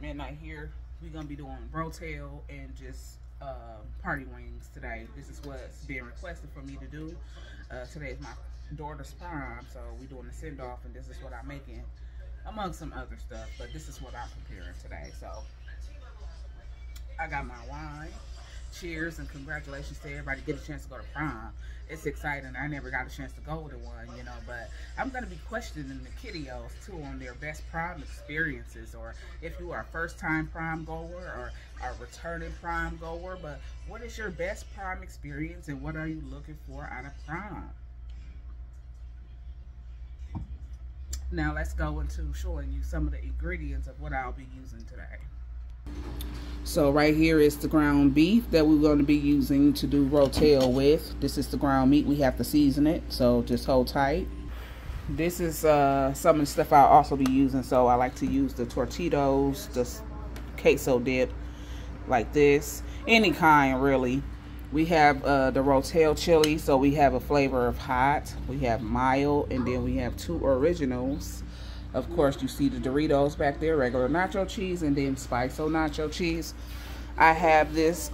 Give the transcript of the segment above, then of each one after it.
midnight here. We're gonna be doing Rotel and just party wings today. This is what's being requested for me to do. Today is my daughter's prom, so we're doing the send off, and this is what I'm making, among some other stuff. But this is what I'm preparing today. So I got my wine. Cheers and congratulations to everybody get a chance to go to prom. It's exciting. I never got a chance to go to one, you know, but I'm going to be questioning the kiddios too on their best prom experiences, or if you are a first-time prom goer or a returning prom goer. But what is your best prom experience and what are you looking for out of prom? Now let's go into showing you some of the ingredients of what I'll be using today. So right here is the ground beef that we're going to be using to do Rotel with. This is the ground meat. We have to season it, so just hold tight. This is some of the stuff I'll also be using. So I like to use the tortillas, the queso dip, like this. Any kind, really. We have the Rotel chili, so we have a flavor of hot. We have mild, and then we have 2 originals. Of course, you see the Doritos back there, regular nacho cheese, and then Spiso nacho cheese. I have this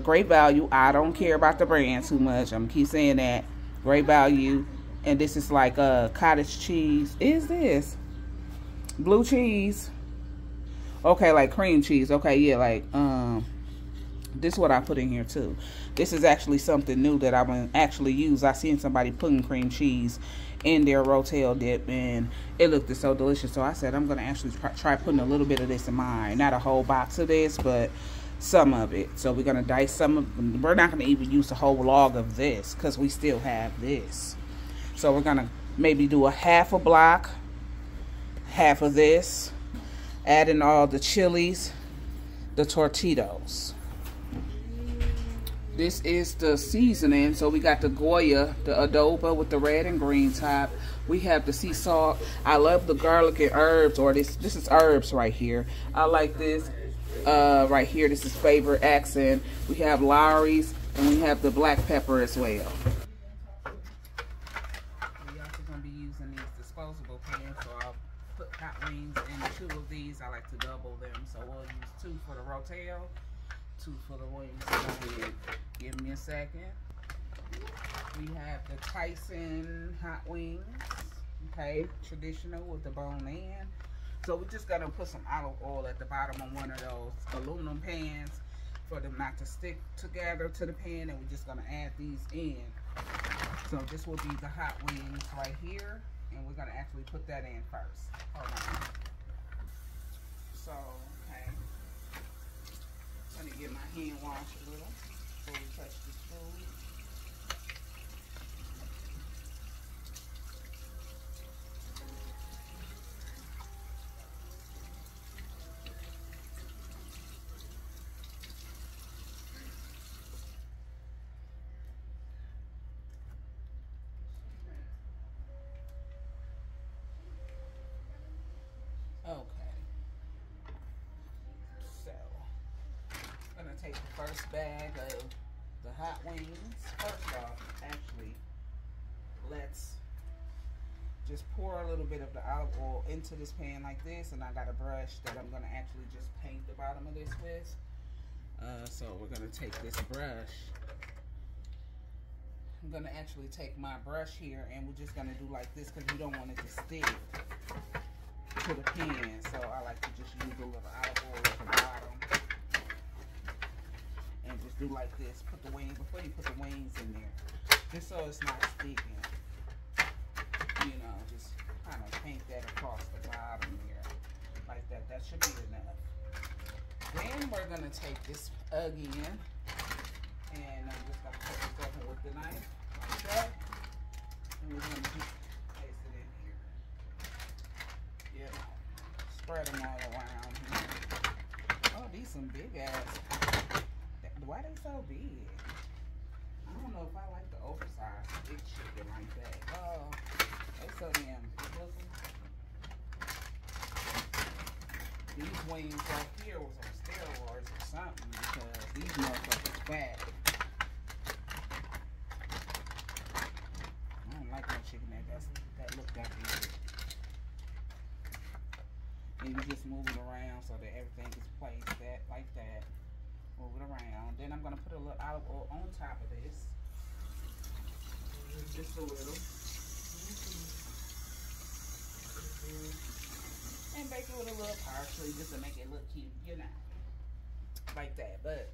great value. I don't care about the brand too much. I'm gonna keep saying that. Great value. And this is like cottage cheese. Is this blue cheese? Okay, like cream cheese. Okay, yeah, like this is what I put in here too. This is actually something new that I'm gonna actually use. I seen somebody putting cream cheese in their Rotel dip, and it looked so delicious. So I said I'm gonna actually try putting a little bit of this in mine. Not a whole box of this, but some of it. So we're gonna dice some of. We're not gonna even use a whole log of this because we still have this. So we're gonna maybe do a half a block, half of this, add in all the chilies, the tortillas. This is the seasoning. So we got the Goya, the adobo with the red and green top. We have the sea salt. I love the garlic and herbs, or this is herbs right here. I like this right here. This is favorite accent. We have Lowry's, and we have the black pepper as well. We also gonna be using these disposable pans, so I'll put hot wings in 2 of these. I like to double them, so we'll use 2 for the Rotel, 2 for the wings. Go ahead. Give me a second. We have the Tyson hot wings, okay, traditional with the bone in. So we're just gonna put some olive oil at the bottom of one of those aluminum pans for them not to stick together to the pan, and we're just gonna add these in. So this will be the hot wings right here, and we're gonna actually put that in first. Hold on. So, okay. I'm gonna get my hand washed a little before we touch this food. Okay. So I'm gonna take the first bag of the hot wings. First off, actually, let's just pour a little bit of the olive oil into this pan like this, and I got a brush that I'm gonna actually just paint the bottom of this with. So we're gonna take this brush. I'm gonna actually take my brush here, and we're just gonna do like this because we don't want it to stick to the pan. So I like to just use a little olive oil at the bottom. And just do like this. Put the wings, before you put the wings in there, just so it's not sticking. You know, just kind of paint that across the bottom there. Like that. That should be enough. Then we're going to take this again. And I'm just going to put this over with the knife. Like that. And we're going to just place it in here. You know, spread them all around here. Oh, these some big ass. Why they so big? I don't know if I like the oversized big chicken like that. Oh, they so damn big. These wings right here was on steroids or something, because these motherfuckers fat. I don't like no chicken that look that big. And you just move it around so that everything is placed like that. Move it around. Then I'm gonna put a little olive oil on top of this. Just a little. And bake it with a little parsley just to make it look cute, you know. Like that. But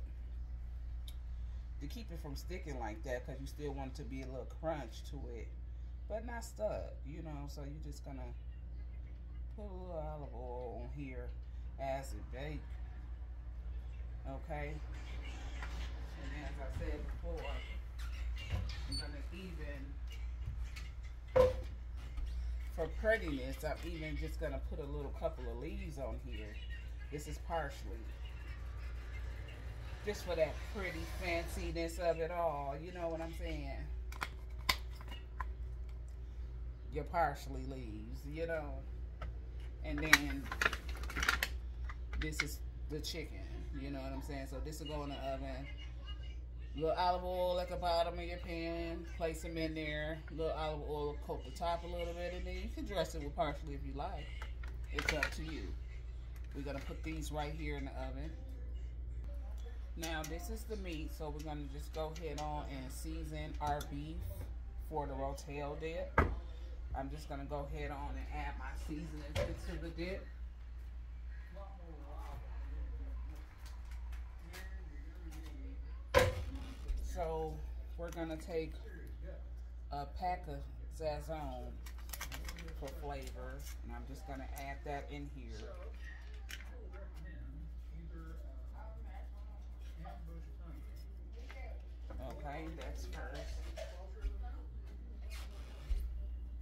to keep it from sticking like that, because you still want it to be a little crunch to it, but not stuck, you know. So you're just gonna put a little olive oil on here as it bakes. Okay. And as I said before, I'm gonna even, for prettiness, I'm even just gonna put a little couple of leaves on here. This is parsley. Just for that pretty fanciness of it all, you know what I'm saying? Your parsley leaves, you know. And then this is the chicken, you know what I'm saying? So this will go in the oven. Little olive oil at the bottom of your pan, place them in there. Little olive oil will coat the top a little bit, and then you can dress it with parsley if you like. It's up to you. We're gonna put these right here in the oven. Now this is the meat, so we're gonna just go ahead on and season our beef for the Rotel dip. I'm just gonna go ahead on and add my seasonings into the dip. So we're gonna take a pack of Sazon for flavor, and I'm just gonna add that in here. Okay, that's first.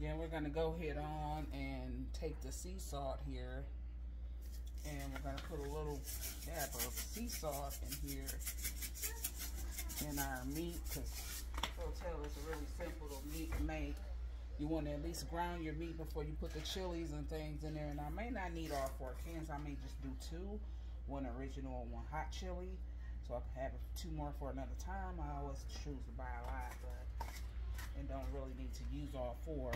Then we're gonna go ahead on and take the sea salt here, and we're gonna put a little dab of sea salt in here in our meat, because Rotel is really simple to make. You want to at least ground your meat before you put the chilies and things in there. And I may not need all 4 cans. I may just do 2, 1 original and 1 hot chili, so I can have 2 more for another time. I always choose to buy a lot, but and don't really need to use all 4.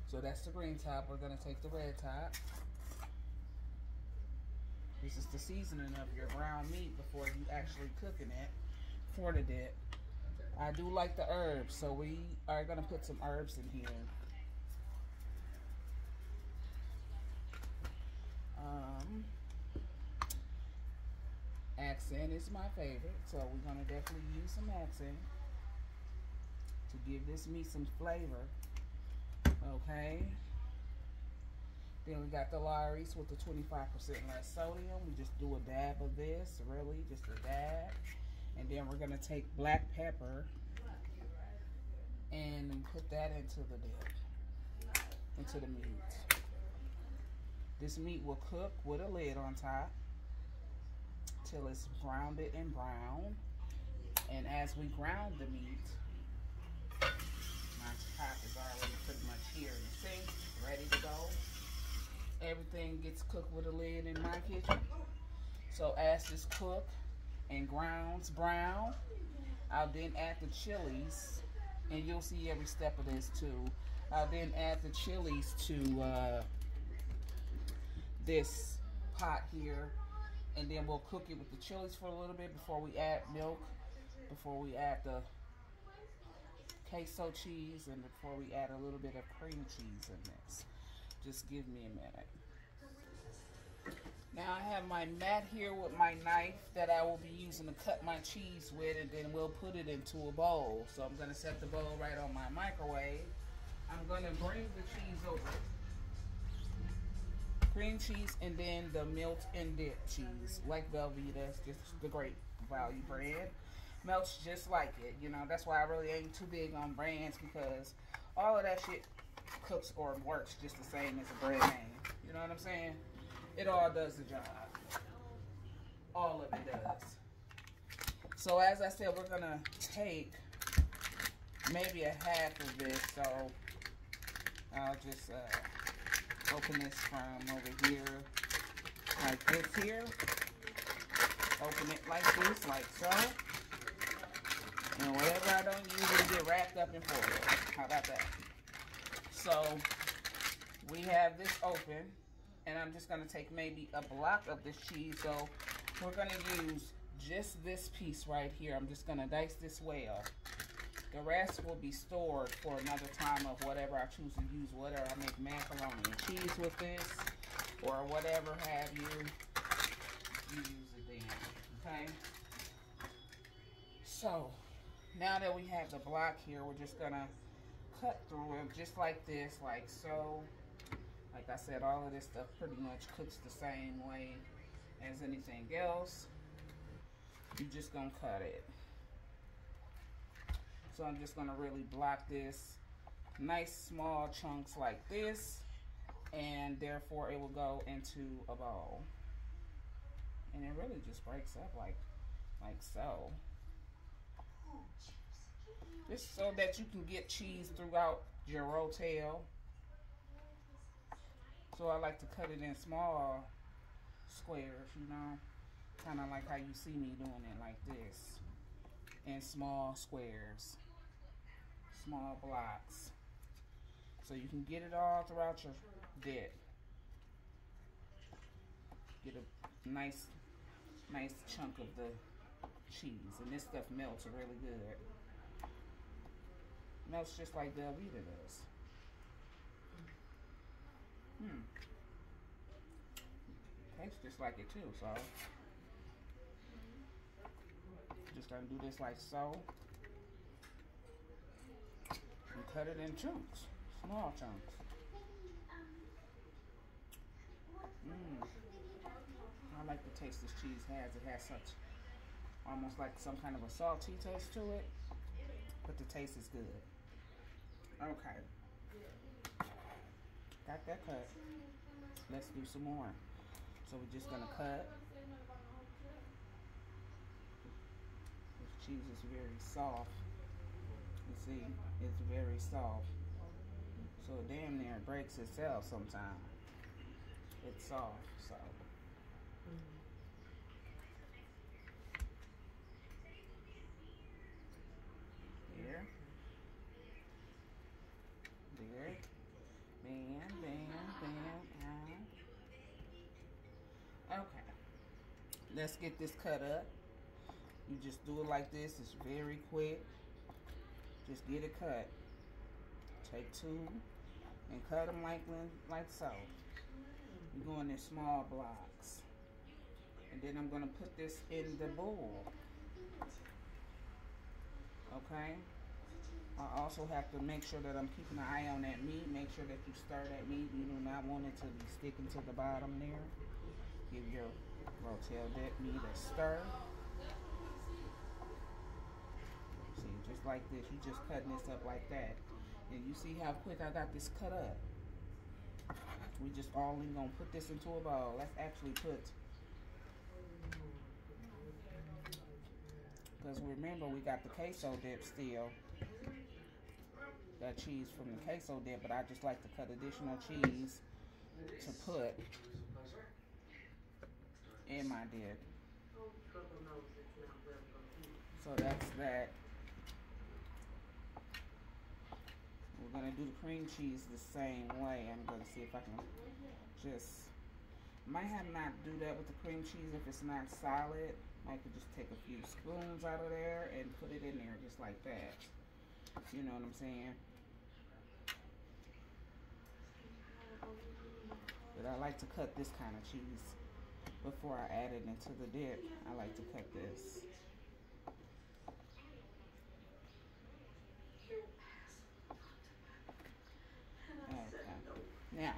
So that's the green top. We're gonna take the red top. This is the seasoning of your ground meat before you actually cooking it for the dip. I do like the herbs, so we are gonna put some herbs in here. Accent is my favorite, so we're gonna definitely use some accent to give this meat some flavor. Okay. Then we got the Lawry's with the 25% less sodium. We just do a dab of this, really, just a dab. And then we're gonna take black pepper and put that into the dip, into the meat. This meat will cook with a lid on top till it's grounded and brown. And as we ground the meat, my top is already pretty much here in the sink, ready to go. Everything gets cooked with a lid in my kitchen. So as this cook and grounds brown, I'll then add the chilies, and you'll see every step of this too. I'll then add the chilies to this pot here, and then we'll cook it with the chilies for a little bit before we add milk, before we add the queso cheese, and before we add a little bit of cream cheese in this. Just give me a minute. Now I have my mat here with my knife that I will be using to cut my cheese with, and then we'll put it into a bowl. So I'm going to set the bowl right on my microwave. I'm going to bring the cheese over. Cream cheese, and then the melt and dip cheese, like Velveeta, just the great value brand. Melts just like it, you know. That's why I really ain't too big on brands, because all of that shit cooks or works just the same as a brand name. You know what I'm saying? It all does the job. All of it does. So as I said, we're gonna take maybe a half of this. So I'll just open this from over here, like this here. Open it like this, like so. And whatever I don't use, it'll get wrapped up in foil. How about that? So we have this open. And I'm just gonna take maybe a block of this cheese. So we're gonna use just this piece right here. I'm just gonna dice this well. The rest will be stored for another time of whatever I choose to use, whether I make macaroni and cheese with this or whatever have you use it then, okay? So now that we have the block here, we're just gonna cut through it just like this, like so. Like I said, all of this stuff pretty much cooks the same way as anything else. You're just gonna cut it. So I'm just gonna really block this nice small chunks like this, and therefore it will go into a bowl. And it really just breaks up like so. Just so that you can get cheese throughout your Rotel. So I like to cut it in small squares, you know, kind of like how you see me doing it, like this, in small squares, small blocks, so you can get it all throughout your dip. Get a nice chunk of the cheese, and this stuff melts really good. Melts just like Velveeta does. Tastes just like it too, so just gonna do this like so. And cut it in chunks, small chunks. I like the taste this cheese has. It has such almost like some kind of a salty taste to it, but the taste is good. Okay. Got that cut. Let's do some more. So we're just gonna cut. This cheese is very soft. You see, it's very soft. So damn near it breaks itself sometimes. It's soft, so. There. There. Bam, bam, bam, okay. Let's get this cut up. You just do it like this. It's very quick. Just get it cut. Take two and cut them like so. You go in small blocks. And then I'm gonna put this in the bowl. Okay? I also have to make sure that I'm keeping an eye on that meat. Make sure that you stir that meat. You do not want it to be sticking to the bottom there. Give your Rotel dip meat a stir. See, just like this. You just cutting this up like that. And you see how quick I got this cut up. We just only gonna put this into a bowl. Let's actually put, because remember we got the queso dip still. That cheese from the queso dip, but I just like to cut additional cheese to put in my dip. So that's that. We're gonna do the cream cheese the same way. I'm gonna see if I can just, might have not do that with the cream cheese if it's not solid. I could just take a few spoons out of there and put it in there just like that. You know what I'm saying? But I like to cut this kind of cheese before I add it into the dip. I like to cut this. Okay. Now,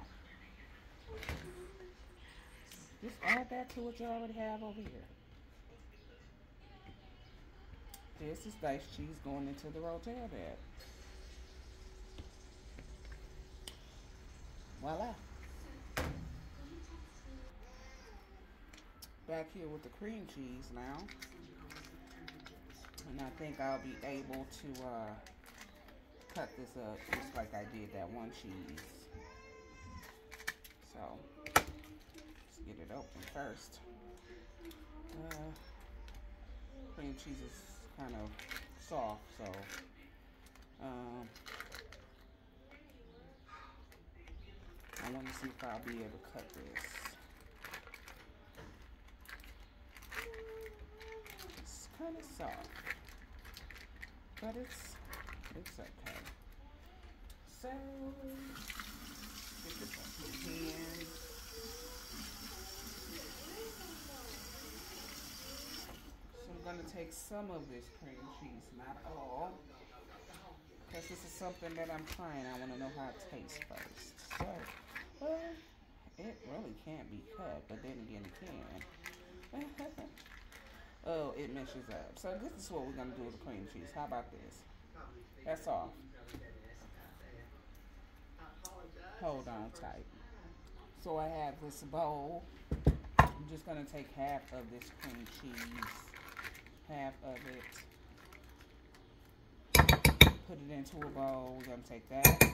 just add that to what you already have over here. This is diced cheese going into the Rotel dip. Voila. Back here with the cream cheese now. And I think I'll be able to cut this up just like I did that one cheese. So, let's get it open first. Cream cheese is kind of soft, so I I want to see if I'll be able to cut this. It's kind of soft, but it's okay. So get this one in hand. So I'm gonna take some of this cream cheese, not all, because this is something that I'm trying. I want to know how it tastes first. So, well, it really can't be cut, but then again it can. Oh, it meshes up. So this is what we're gonna do with the cream cheese. How about this? That's all. Hold on tight. So I have this bowl. I'm just gonna take half of this cream cheese, half of it, put it into a bowl. We're gonna take that,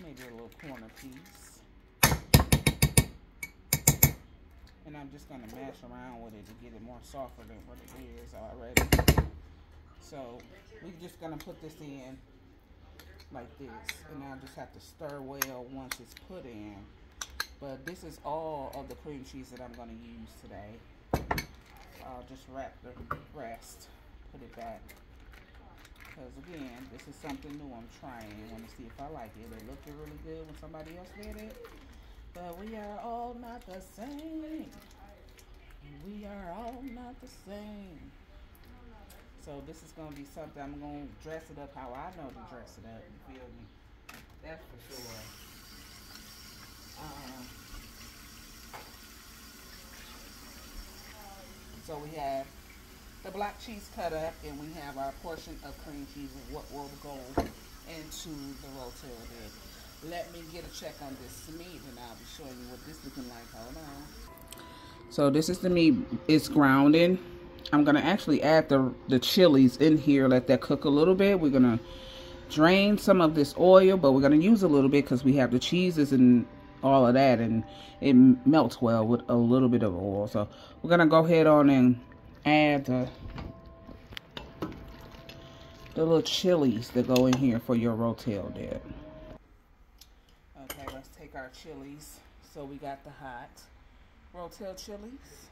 maybe a little corner piece, and I'm just gonna mash around with it to get it more softer than what it is already. So we're just gonna put this in like this, and I'll just have to stir well once it's put in. But this is all of the cream cheese that I'm going to use today. I'll just wrap the rest, put it back, because again, this is something new I'm trying. I want to see if I like it. It looked really good when somebody else did it, but we are all not the same. We are all not the same. So this is going to be something, I'm going to dress it up how I know to dress it up, you feel me? That's for sure. So we have the black cheese cut up, and we have our portion of cream cheese and what will go into the Rotel bed. Let me get a check on this meat, and I'll be showing you what this looking like. Hold on. So this is the meat. It's grounded. I'm going to actually add the chilies in here, let that cook a little bit. We're going to drain some of this oil, but we're going to use a little bit because we have the cheeses and all of that, and it melts well with a little bit of oil. So we're going to go ahead on and add the little chilies that go in here for your Rotel dip. Okay, let's take our chilies. So we got the hot Rotel chilies.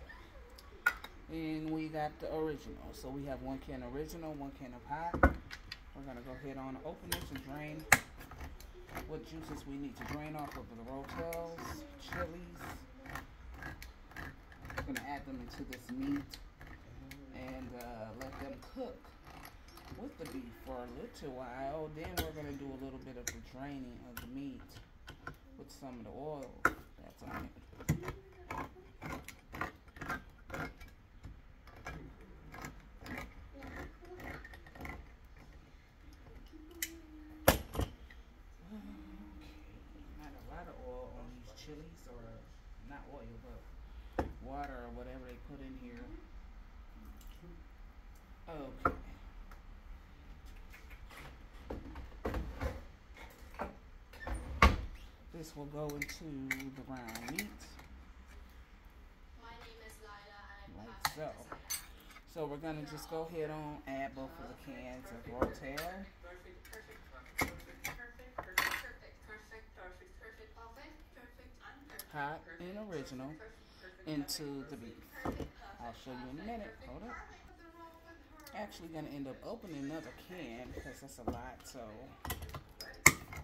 And we got the original. So we have 1 can original, 1 can of hot. We're going to go ahead on and open this and drain what juices we need to drain off of the Rotels, chilies. We're going to add them into this meat and let them cook with the beef for a little while. Then we're going to do a little bit of the draining of the meat with some of the oil that's on it. Chilies, or not oil, but water or whatever they put in here. Okay. This will go into the ground meat. My name is Lila, and like so. So we're gonna just go ahead on add both of the cans of Rotel. Hot and original into the beef. I'll show you in a minute. Hold up. Actually gonna end up opening another can because that's a lot. So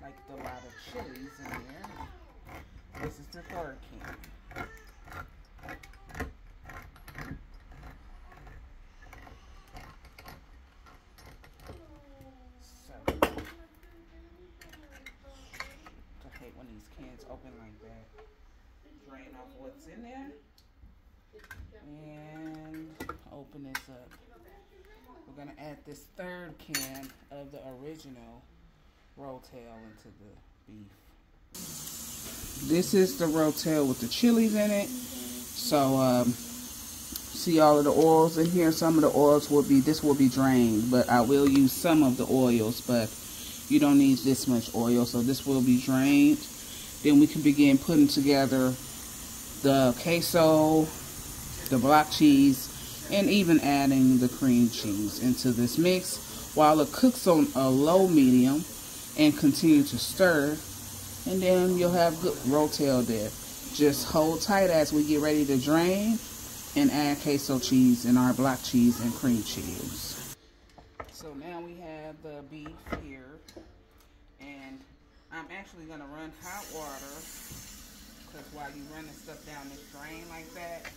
like a lot of chilies in here. This is the 3rd can. So I hate when these cans open like that. Drain off what's in there and open this up. We're gonna add this 3rd can of the original Rotel into the beef. This is the Rotel with the chilies in it. So see all of the oils in here. Some of the oils will be, this will be drained, but I will use some of the oils, but you don't need this much oil, so this will be drained. Then we can begin putting together the queso, the block cheese, and even adding the cream cheese into this mix while it cooks on a low medium. and continue to stir, and then you'll have good Rotel dip. Just hold tight as we get ready to drain and add queso cheese and our block cheese and cream cheese. So now we have the beef here, and I'm actually going to run hot water, because while you're running stuff down this drain like that,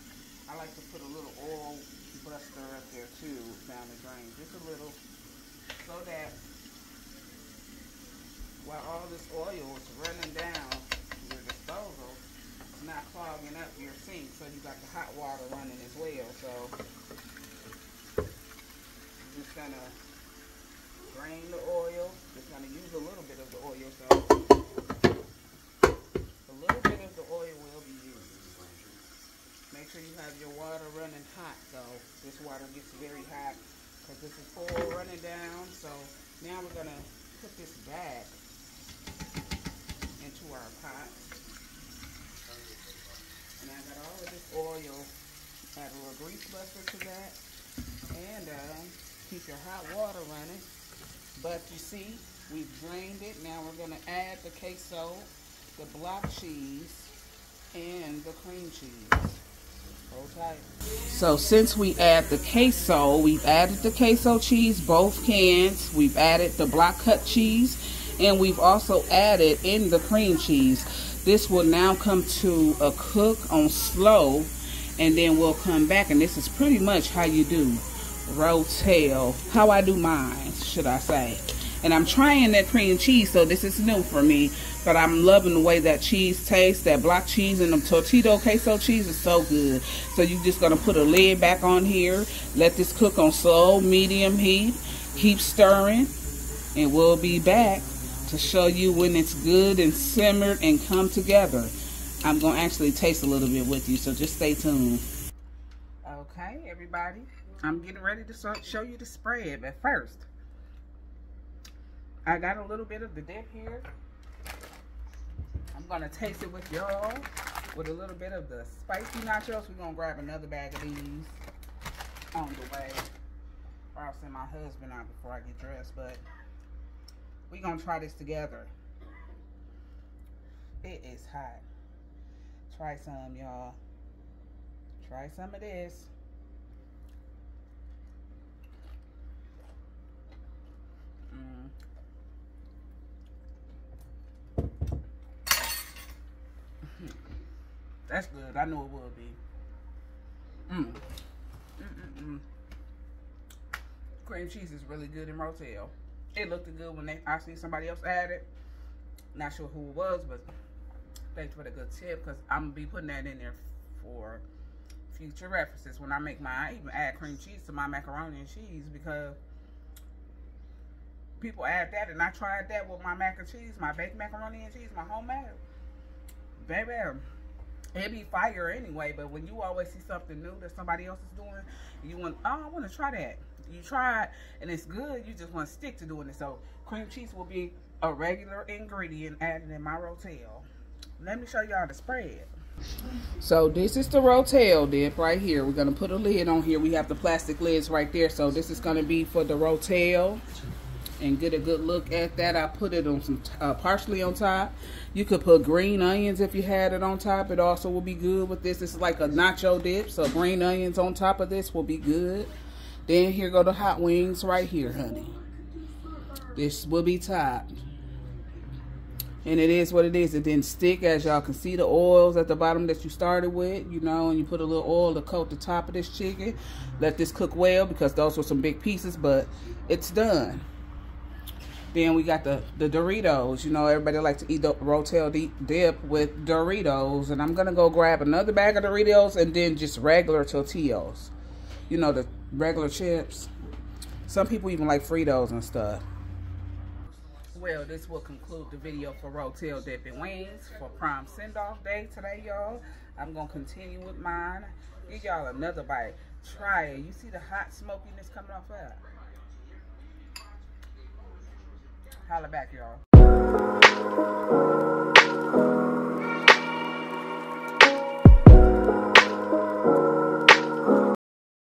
I like to put a little oil buster up there too down the drain, just a little, so that while all this oil is running down your disposal, it's not clogging up your sink, so you got the hot water running as well. So I'm just gonna drain the oil, just gonna use a little bit of the oil, so a little bit of the oil will be used. Make sure you have your water running hot though. This water gets very hot because this is full running down. So now we're gonna put this back into our pot. And I got all of this oil, add a little grease buster to that, and keep your hot water running. But you see, we've drained it. Now we're gonna add the queso, the block cheese, and the cream cheese. Hold tight. So since we add the queso, we've added the queso cheese, both cans. We've added the block cut cheese, and we've also added in the cream cheese. This will now come to a cook on slow, and then we'll come back, and this is pretty much how you do Rotel, how I do mine, should I say. And I'm trying that cream cheese, so this is new for me, but I'm loving the way that cheese tastes. That block cheese and the tortilla queso cheese is so good. So you're just gonna put a lid back on here, let this cook on slow, medium heat, keep stirring, and we'll be back to show you when it's good and simmered and come together. I'm gonna actually taste a little bit with you, so just stay tuned. Okay, everybody, I'm getting ready to show you the spread, but first, I got a little bit of the dip here. I'm gonna taste it with y'all with a little bit of the spicy nachos. We're gonna grab another bag of these on the way, or I'll send my husband out before I get dressed, but we're gonna try this together. It is hot. Try some, y'all. Try some of this. That's good. I knew it would be. Cream cheese is really good in Rotel. It looked good when I seen somebody else add it. Not sure who it was, but thanks for the good tip, because I'm gonna be putting that in there for future references when I make mine. I even add cream cheese to my macaroni and cheese, because people add that, and I tried that with my mac and cheese, my baked macaroni and cheese, my homemade. Baby, it'd be fire anyway, but when you always see something new that somebody else is doing, you want, oh, I want to try that. You try it, and it's good, you just want to stick to doing it. So cream cheese will be a regular ingredient added in my Rotel. Let me show y'all the spread. So this is the Rotel dip right here. We're going to put a lid on here. We have the plastic lids right there. So this is going to be for the Rotel. And get a good look at that. I put it on some partially on top. You could put green onions if you had it on top. It also will be good with this. It's like a nacho dip, so green onions on top of this will be good. Then here go the hot wings right here, honey. This will be topped. And it is what it is. It didn't stick, as y'all can see the oils at the bottom that you started with, you know, and you put a little oil to coat the top of this chicken. Let this cook well, because those were some big pieces, but it's done. Then we got the Doritos. You know, everybody likes to eat the Rotel dip with Doritos. And I'm going to go grab another bag of Doritos and then just regular tortillas. You know, the regular chips. Some people even like Fritos and stuff. Well, this will conclude the video for Rotel dip and wings for prom send-off day today, y'all. I'm going to continue with mine. Give y'all another bite. Try it. You see the hot smokiness coming off that? Holla back, y'all.